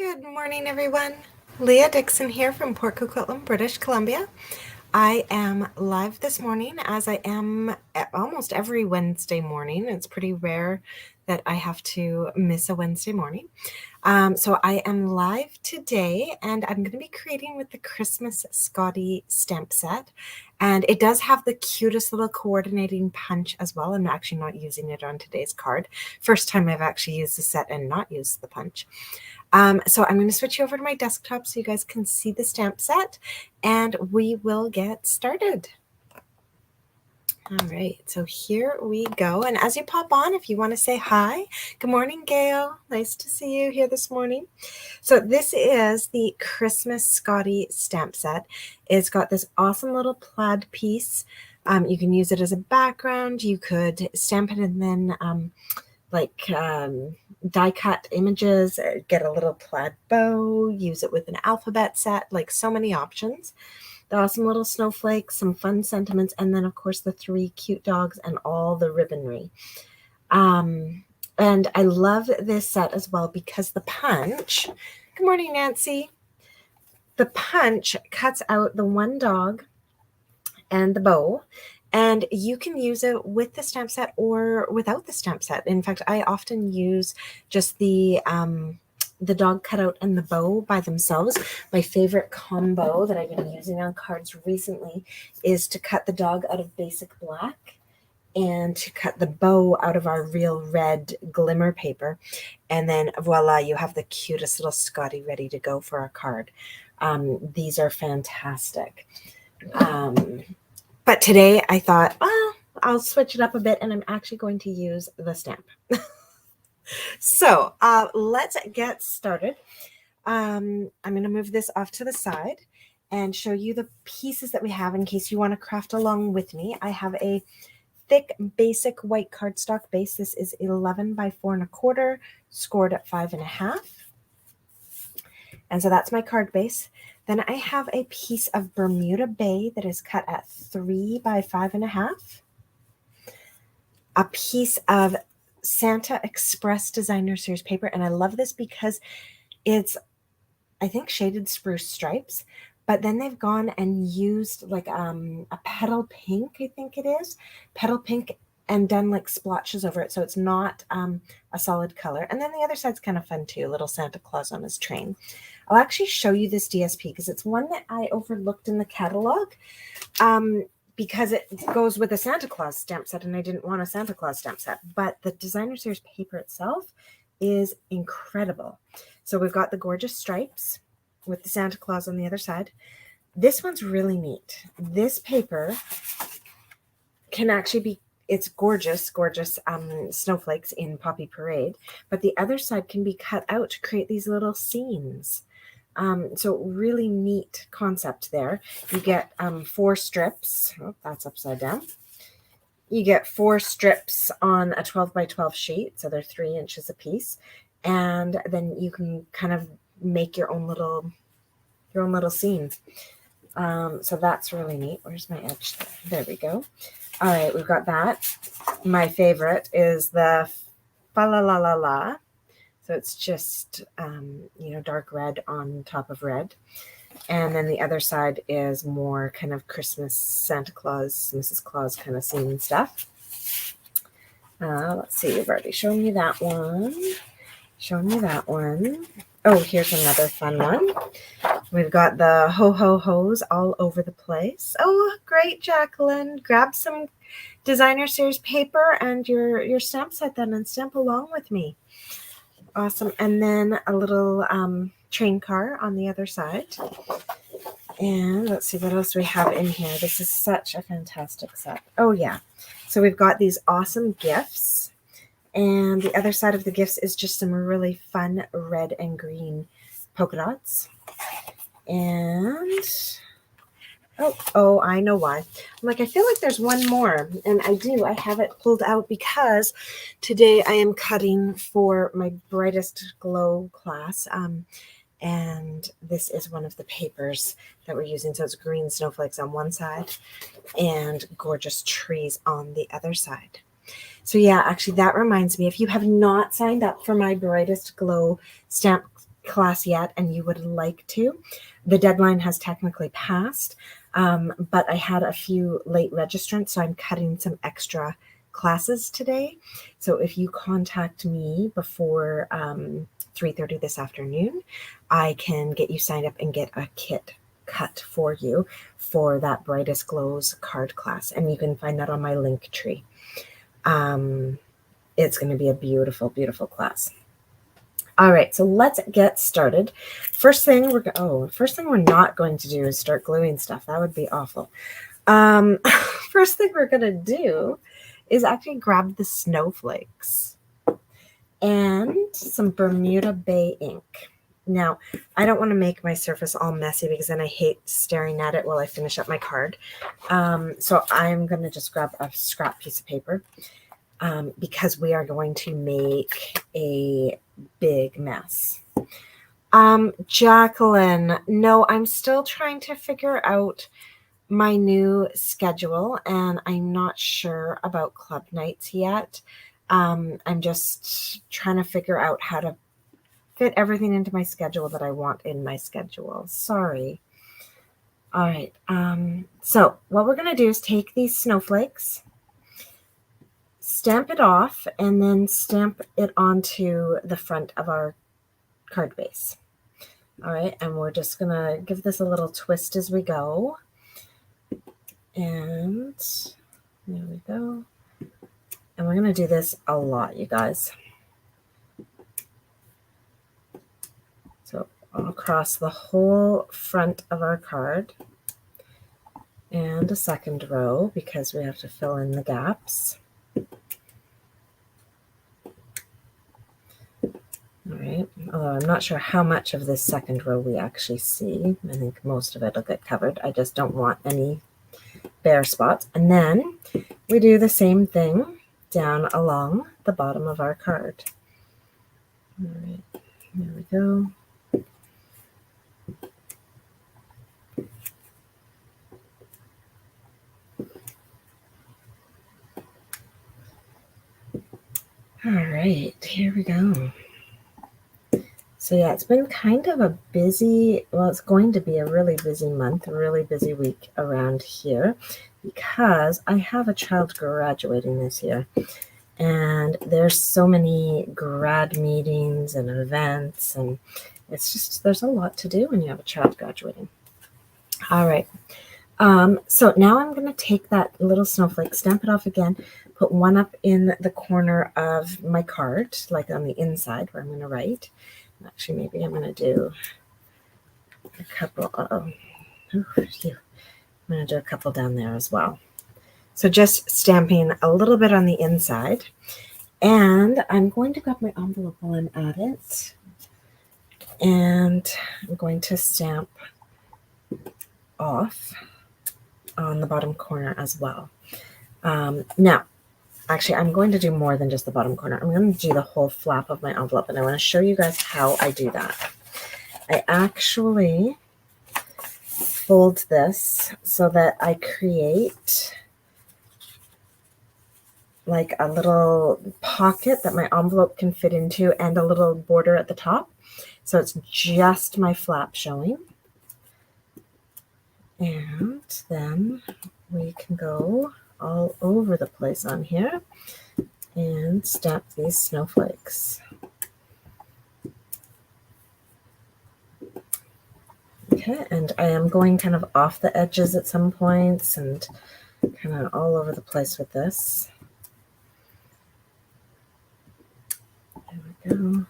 Good morning, everyone. Leah Dixon here from Port Coquitlam, British Columbia. I am live this morning, as I am almost every Wednesday morning. It's pretty rare that I have to miss a Wednesday morning. So I am live today, and I'm going to be creating with the Christmas Scottie stamp set. And it does have the cutest little coordinating punch as well. I'm actually not using it on today's card. First time I've actually used the set and not used the punch. So I'm going to switch over to my desktop so you guys can see the stamp set, and we will get started. All right, so here we go. And as you pop on, if you want to say hi, good morning, Gail. Nice to see you here this morning. So this is the Christmas Scottie stamp set. It's got this awesome little plaid piece. You can use it as a background. You could stamp it and then die cut images, get a little plaid bow, use it with an alphabet set, like so many options. The awesome little snowflakes, some fun sentiments, and then of course the 3 cute dogs and all the ribbonry. And I love this set as well because the punch, good morning, Nancy. The punch cuts out the one dog and the bow, and you can use it with the stamp set or without the stamp set. In fact, I often use just the dog cutout and the bow by themselves. My favorite combo that I've been using on cards recently is to cut the dog out of basic black and to cut the bow out of our real red glimmer paper. And then voila, you have the cutest little Scottie ready to go for a card. These are fantastic. But today I thought, well, I'll switch it up a bit, and I'm actually going to use the stamp. So let's get started. I'm going to move this off to the side and show you the pieces that we have in case you want to craft along with me. I have a thick basic white cardstock base. This is 11 by 4 1/4, scored at 5.5. And so that's my card base. Then I have a piece of Bermuda Bay that is cut at 3 by 5.5. A piece of Santa Express Designer Series paper, and I love this because it's, I think, shaded spruce stripes, but then they've gone and used like a petal pink, I think it is, petal pink, and done like splotches over it, so it's not a solid color. And then the other side's kind of fun too, little Santa Claus on his train. I'll actually show you this DSP because it's one that I overlooked in the catalog because it goes with a Santa Claus stamp set, and I didn't want a Santa Claus stamp set. But the Designer Series paper itself is incredible. So we've got the gorgeous stripes with the Santa Claus on the other side. This one's really neat. This paper can actually be, it's gorgeous, gorgeous snowflakes in Poppy Parade, but the other side can be cut out to create these little scenes. So really neat concept there. You get 4 strips. Oh, that's upside down. You get 4 strips on a 12 by 12 sheet, so they're 3 inches a piece, and then you can kind of make your own little scene. So that's really neat. Where's my edge there? There we go. All right, we've got that. My favorite is the fa la la la la. So it's just, dark red on top of red. And then the other side is more kind of Christmas, Santa Claus, Mrs. Claus kind of scene stuff. Let's see, you've already shown me that one. Oh, here's another fun one. We've got the ho-ho-hos all over the place. Oh, great, Jacqueline. Grab some Designer Series paper and your stamp set then and stamp along with me. Awesome. And then a little train car on the other side. And let's see what else we have in here. This is such a fantastic set. Oh, yeah. So we've got these awesome gifts. And the other side of the gifts is just some really fun red and green polka dots. And oh, I know why. I'm like, I feel like there's one more, and I do. I have it pulled out because today I am cutting for my Brightest Glow class, and this is one of the papers that we're using. So it's green snowflakes on one side and gorgeous trees on the other side. So yeah, actually that reminds me, if you have not signed up for my Brightest Glow stamp class yet and you would like to, the deadline has technically passed, but I had a few late registrants, so I'm cutting some extra classes today. So if you contact me before 3:30 this afternoon, I can get you signed up and get a kit cut for you for that Brightest Glows card class. And you can find that on my link tree. It's going to be a beautiful, beautiful class. All right, so let's get started. First thing we're not going to do is start gluing stuff. That would be awful. First thing we're going to do is actually grab the Snowflakes and some Bermuda Bay ink. Now, I don't want to make my surface all messy because then I hate staring at it while I finish up my card. So I'm going to just grab a scrap piece of paper because we are going to make a big mess. Jacqueline, no, I'm still trying to figure out my new schedule and I'm not sure about club nights yet. I'm just trying to figure out how to fit everything into my schedule that I want in my schedule. Sorry. All right. So what we're going to do is take these snowflakes, stamp it off, and then stamp it onto the front of our card base. All right. And we're just going to give this a little twist as we go. And there we go. And we're going to do this a lot, you guys. So across the whole front of our card and a second row because we have to fill in the gaps. All right, although I'm not sure how much of this second row we actually see. I think most of it will get covered. I just don't want any bare spots. And then we do the same thing down along the bottom of our card. All right, there we go. All right, here we go. So yeah, it's been kind of a busy, well, it's going to be a really busy month, a really busy week around here because I have a child graduating this year. And there's so many grad meetings and events, and it's just, there's a lot to do when you have a child graduating. All right. So now I'm going to take that little snowflake, stamp it off again, put one up in the corner of my card, like on the inside where I'm going to write. Actually, maybe I'm going to do a couple. I'm going to do a couple down there as well. So just stamping a little bit on the inside. And I'm going to grab my envelope while I'm at it. And I'm going to stamp off on the bottom corner as well. Now, actually, I'm going to do more than just the bottom corner. I'm going to do the whole flap of my envelope, and I want to show you guys how I do that. I actually fold this so that I create like a little pocket that my envelope can fit into and a little border at the top. So it's just my flap showing. And then we can go all over the place on here and stamp these snowflakes. Okay, and I am going kind of off the edges at some points and kind of all over the place with this. There we go.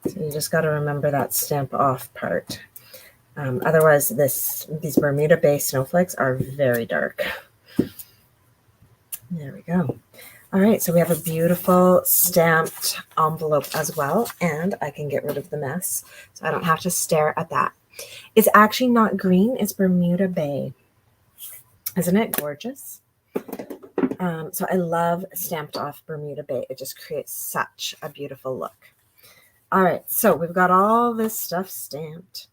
So you just got to remember that stamp off part. Otherwise, these Bermuda Bay snowflakes are very dark. There we go. All right, so we have a beautiful stamped envelope as well, and I can get rid of the mess, so I don't have to stare at that. It's actually not green, it's Bermuda Bay. Isn't it gorgeous? So I love stamped off Bermuda Bay. It just creates such a beautiful look. All right, so we've got all this stuff stamped.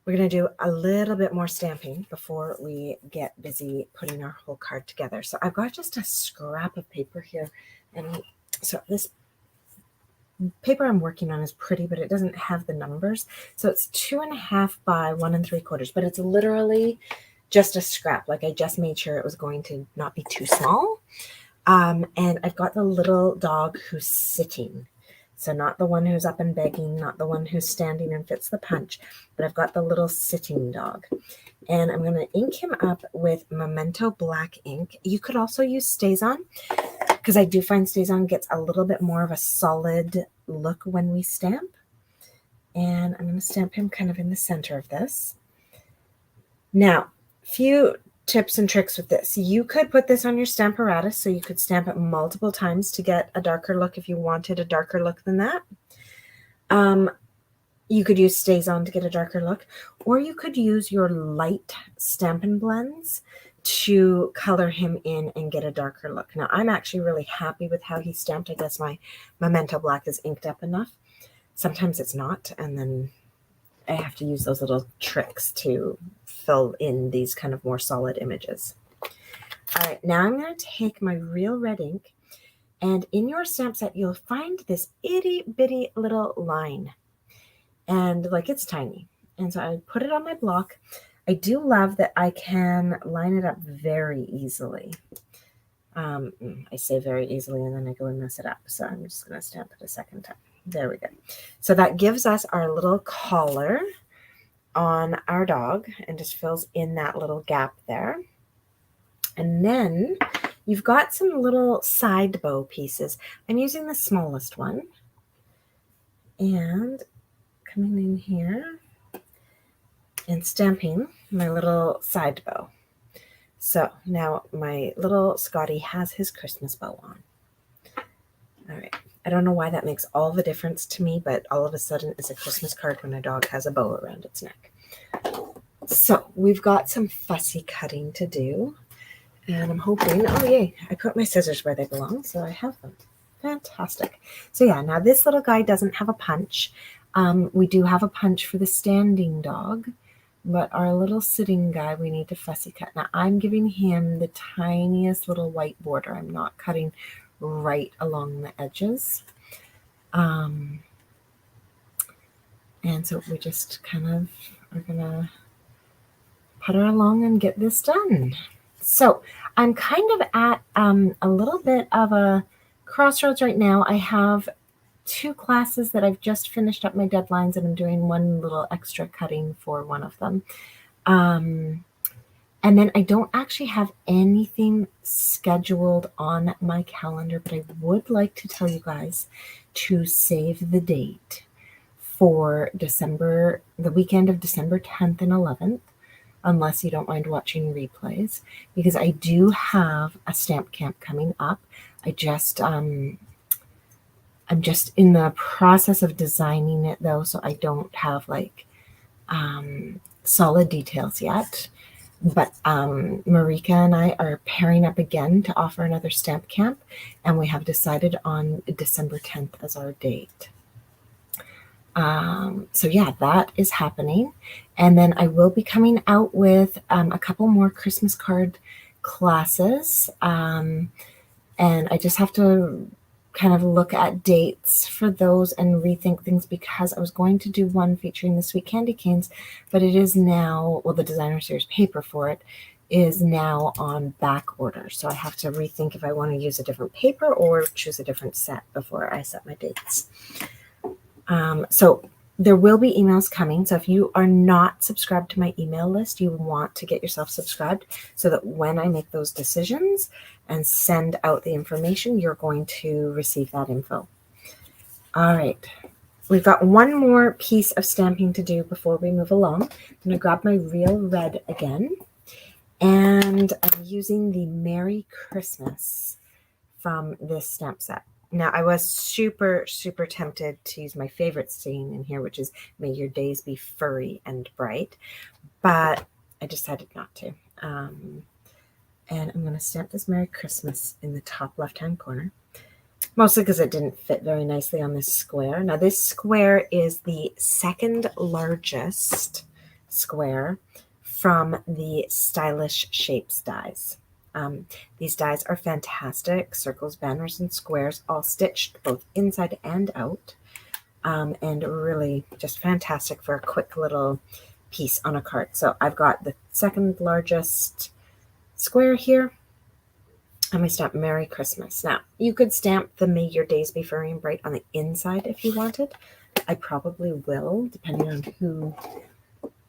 We're going to do a little bit more stamping before we get busy putting our whole card together. So I've got just a scrap of paper here. And so this paper I'm working on is pretty, but it doesn't have the numbers. So it's 2.5 by 1 3/4, but it's literally just a scrap. Like I just made sure it was going to not be too small. And I've got the little dog who's sitting. So not the one who's up and begging, not the one who's standing and fits the punch, but I've got the little sitting dog. And I'm going to ink him up with Memento black ink. You could also use StazOn, because I do find StazOn gets a little bit more of a solid look when we stamp. And I'm going to stamp him kind of in the center of this. Now, few tips and tricks with this. You could put this on your Stamparatus, so you could stamp it multiple times to get a darker look if you wanted a darker look than that. You could use StazOn to get a darker look, or you could use your light Stampin' blends to color him in and get a darker look. Now, I'm actually really happy with how he's stamped. I guess my Memento black is inked up enough. Sometimes it's not, and then I have to use those little tricks to fill in these kind of more solid images. All right, now I'm going to take my real red ink, and in your stamp set, you'll find this itty bitty little line. And like it's tiny. And so I put it on my block. I do love that I can line it up very easily. I say very easily and then I go and mess it up. So I'm just going to stamp it a second time. There we go. So that gives us our little collar on our dog and just fills in that little gap there. And then you've got some little side bow pieces. I'm using the smallest one. And coming in here and stamping my little side bow. So now my little Scottie has his Christmas bow on. All right. I don't know why that makes all the difference to me, but all of a sudden it's a Christmas card when a dog has a bow around its neck. So we've got some fussy cutting to do. And I'm hoping, oh yay, I put my scissors where they belong, so I have them. Fantastic. So yeah, now this little guy doesn't have a punch. We do have a punch for the standing dog, but our little sitting guy, we need to fussy cut. Now I'm giving him the tiniest little white border. I'm not cutting right along the edges. And so we just kind of are gonna putter along and get this done. So I'm kind of at a little bit of a crossroads right now. I have 2 classes that I've just finished up my deadlines, and I'm doing one little extra cutting for one of them. And then I don't actually have anything scheduled on my calendar, but I would like to tell you guys to save the date for December, the weekend of December 10th and 11th, unless you don't mind watching replays, because I do have a stamp camp coming up. I'm just in the process of designing it though, so I don't have like solid details yet. But Marika and I are pairing up again to offer another stamp camp, and we have decided on December 10th as our date. So yeah, that is happening. And then I will be coming out with a couple more Christmas card classes. And I just have to kind of look at dates for those and rethink things, because I was going to do one featuring the Sweet Candy Canes, but it is now, well, the designer series paper for it is now on back order. So I have to rethink if I want to use a different paper or choose a different set before I set my dates. So there will be emails coming. So if you are not subscribed to my email list, you want to get yourself subscribed so that when I make those decisions and send out the information, you're going to receive that info. All right. We've got one more piece of stamping to do before we move along. I'm going to grab my real red again. And I'm using the Merry Christmas from this stamp set. Now, I was super, super tempted to use my favorite saying in here, which is, may your days be furry and bright, but I decided not to. And I'm going to stamp this Merry Christmas in the top left-hand corner, mostly because it didn't fit very nicely on this square. Now, this square is the second largest square from the Stylish Shapes dies. These dies are fantastic. Circles, banners, and squares, all stitched both inside and out. And really just fantastic for a quick little piece on a card. So I've got the second largest square here. And we stamp Merry Christmas. Now, you could stamp the May Your Days Be Furry and Bright on the inside if you wanted. I probably will, depending on who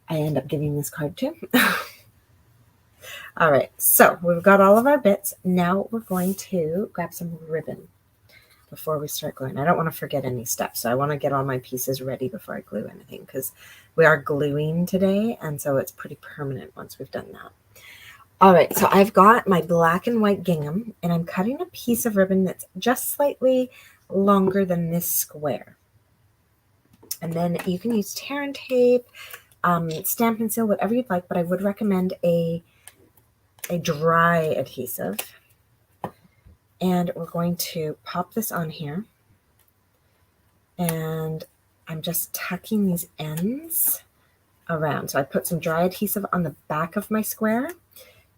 I end up giving this card to. All right, so we've got all of our bits. Now we're going to grab some ribbon before we start gluing. I don't want to forget any steps, so I want to get all my pieces ready before I glue anything, because we are gluing today, and so it's pretty permanent once we've done that. All right, so I've got my black and white gingham, and I'm cutting a piece of ribbon that's just slightly longer than this square. And then you can use tear and tape, Stampin' Seal, whatever you'd like, but I would recommend a dry adhesive. And we're going to pop this on here. And I'm just tucking these ends around. So I put some dry adhesive on the back of my square.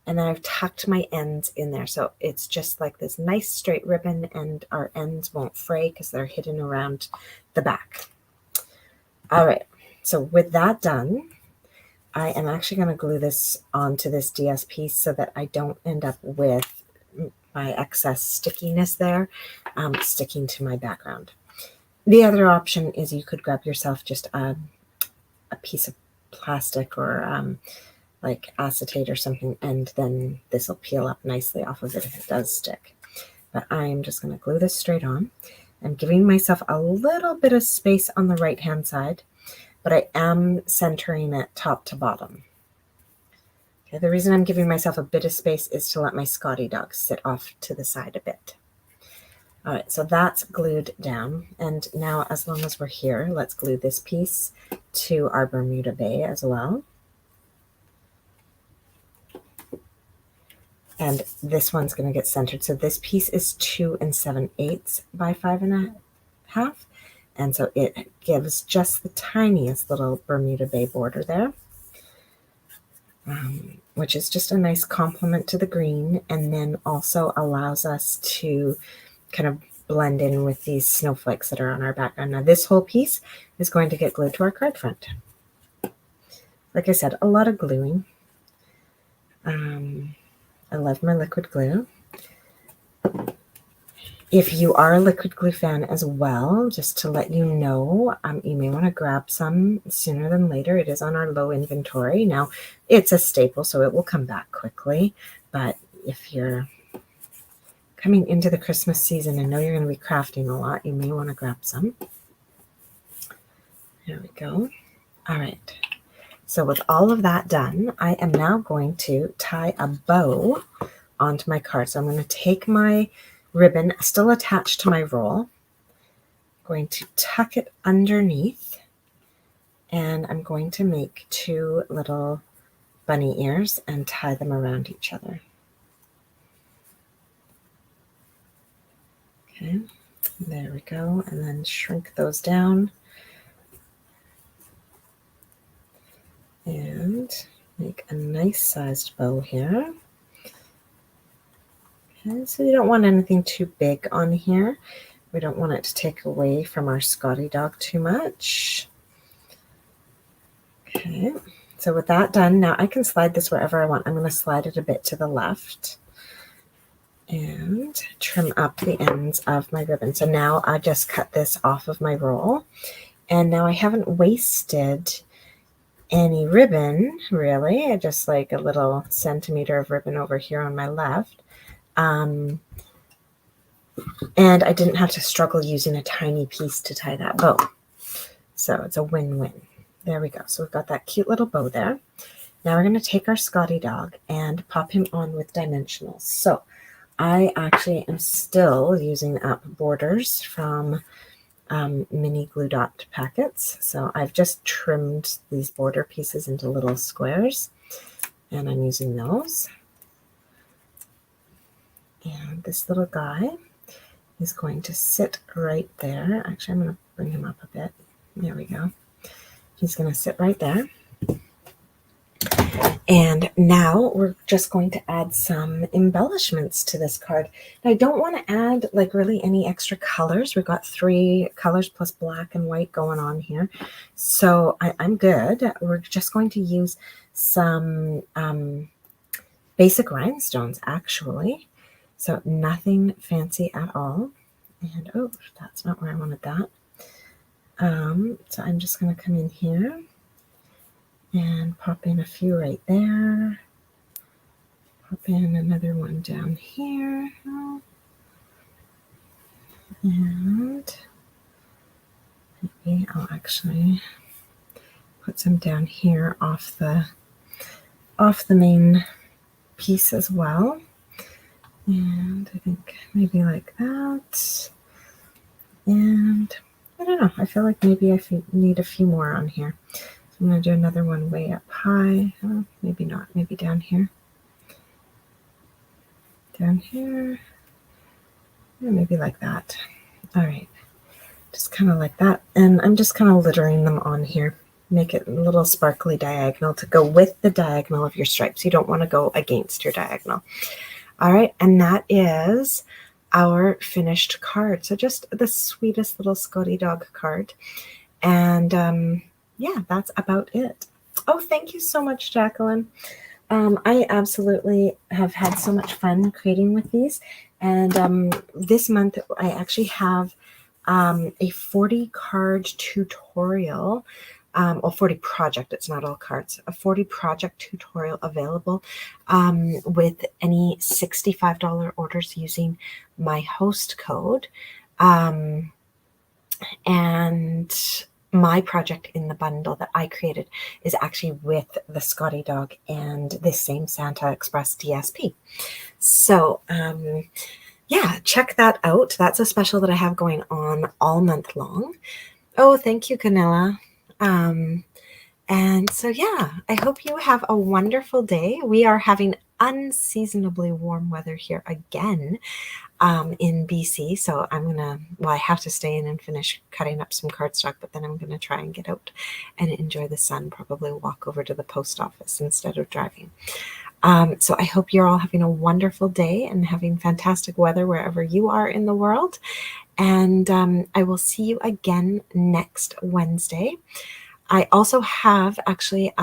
And then I've tucked my ends in there. So it's just like this nice straight ribbon, and our ends won't fray because they're hidden around the back. All right. So with that done, I am actually going to glue this onto this DSP so that I don't end up with my excess stickiness there sticking to my background. The other option is you could grab yourself just a piece of plastic or like acetate or something, and then this will peel up nicely off of it if it does stick. But I'm just going to glue this straight on. I'm giving myself a little bit of space on the right hand side, but I am centering it top to bottom. Okay, the reason I'm giving myself a bit of space is to let my Scottie dog sit off to the side a bit. All right, so that's glued down. And now, as long as we're here, let's glue this piece to our Bermuda Bay as well. And this one's going to get centered. So this piece is 2 7/8 by 5 1/2. And so it gives just the tiniest little Bermuda Bay border there, which is just a nice complement to the green, and then also allows us to kind of blend in with these snowflakes that are on our background. Now this whole piece is going to get glued to our card front. Like I said, a lot of gluing. I love my liquid glue. If you are a liquid glue fan as well, just to let you know, you may want to grab some sooner than later. It is on our low inventory. Now, it's a staple, so it will come back quickly. But if you're coming into the Christmas season and know you're going to be crafting a lot, you may want to grab some. There we go. All right. So with all of that done, I am now going to tie a bow onto my card. So I'm going to take my ribbon still attached to my roll. I'm going to tuck it underneath, and I'm going to make 2 little bunny ears and tie them around each other. Okay, there we go. And then shrink those down. And make a nice sized bow here. Okay, so you don't want anything too big on here. We don't want it to take away from our Scottie dog too much. Okay, so with that done, now I can slide this wherever I want. I'm going to slide it a bit to the left and trim up the ends of my ribbon. So now I just cut this off of my roll, and now I haven't wasted any ribbon, really. I just like a little centimeter of ribbon over here on my left. And I didn't have to struggle using a tiny piece to tie that bow. So it's a win-win. There we go. So we've got that cute little bow there. Now we're going to take our Scottie dog and pop him on with dimensionals. So I actually am still using up borders from mini glue dot packets. So I've just trimmed these border pieces into little squares, and I'm using those. And this little guy is going to sit right there. Actually, I'm going to bring him up a bit. There we go. He's going to sit right there. And now we're just going to add some embellishments to this card. Now, I don't want to add like really any extra colors. We've got 3 colors plus black and white going on here. So I'm good. We're just going to use some basic rhinestones actually. So nothing fancy at all. And oh, that's not where I wanted that. So I'm just going to come in here and pop in a few right there. Pop in another one down here. And maybe I'll actually put some down here off the main piece as well. And I think maybe like that. And I don't know, I feel like maybe I need a few more on here. So I'm going to do another one way up high. Oh, maybe not, maybe down here. Down here. Yeah, maybe like that. All right, just kind of like that. And I'm just kind of littering them on here. Make it a little sparkly diagonal to go with the diagonal of your stripes. You don't want to go against your diagonal. All right, and that is our finished card. So just the sweetest little Scottie dog card. And yeah, that's about it. Oh, thank you so much, Jacqueline. I absolutely have had so much fun creating with these. And this month I actually have a 40 card tutorial, or 40 project, it's not all cards, a 40 project tutorial available with any $65 orders using my host code. And my project in the bundle that I created is actually with the Scottie dog and this same Santa Express DSP. So yeah, check that out. That's a special that I have going on all month long. Oh, thank you, Canella. And so yeah, I hope you have a wonderful day. We are having unseasonably warm weather here again in BC. So I have to stay in and finish cutting up some cardstock, but then I'm going to try and get out and enjoy the sun, probably walk over to the post office instead of driving. So I hope you're all having a wonderful day and having fantastic weather wherever you are in the world. And I will see you again next Wednesday. I also have actually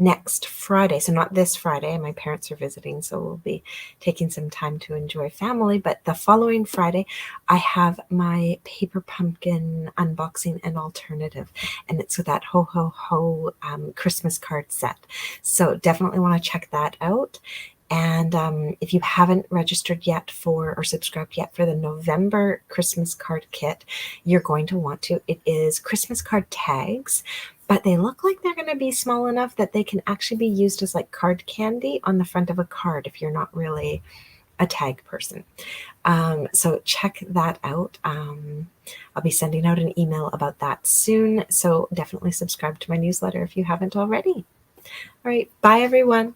next Friday, so not this Friday, my parents are visiting, so we'll be taking some time to enjoy family, but the following Friday I have my paper pumpkin unboxing and alternative, and it's with that ho ho ho Christmas card set, so definitely want to check that out. And if you haven't registered yet or subscribed yet for the November Christmas card kit, you're going to want to. It is Christmas card tags, but they look like they're going to be small enough that they can actually be used as like card candy on the front of a card if you're not really a tag person. So check that out. I'll be sending out an email about that soon. So definitely subscribe to my newsletter if you haven't already. All right. Bye, everyone.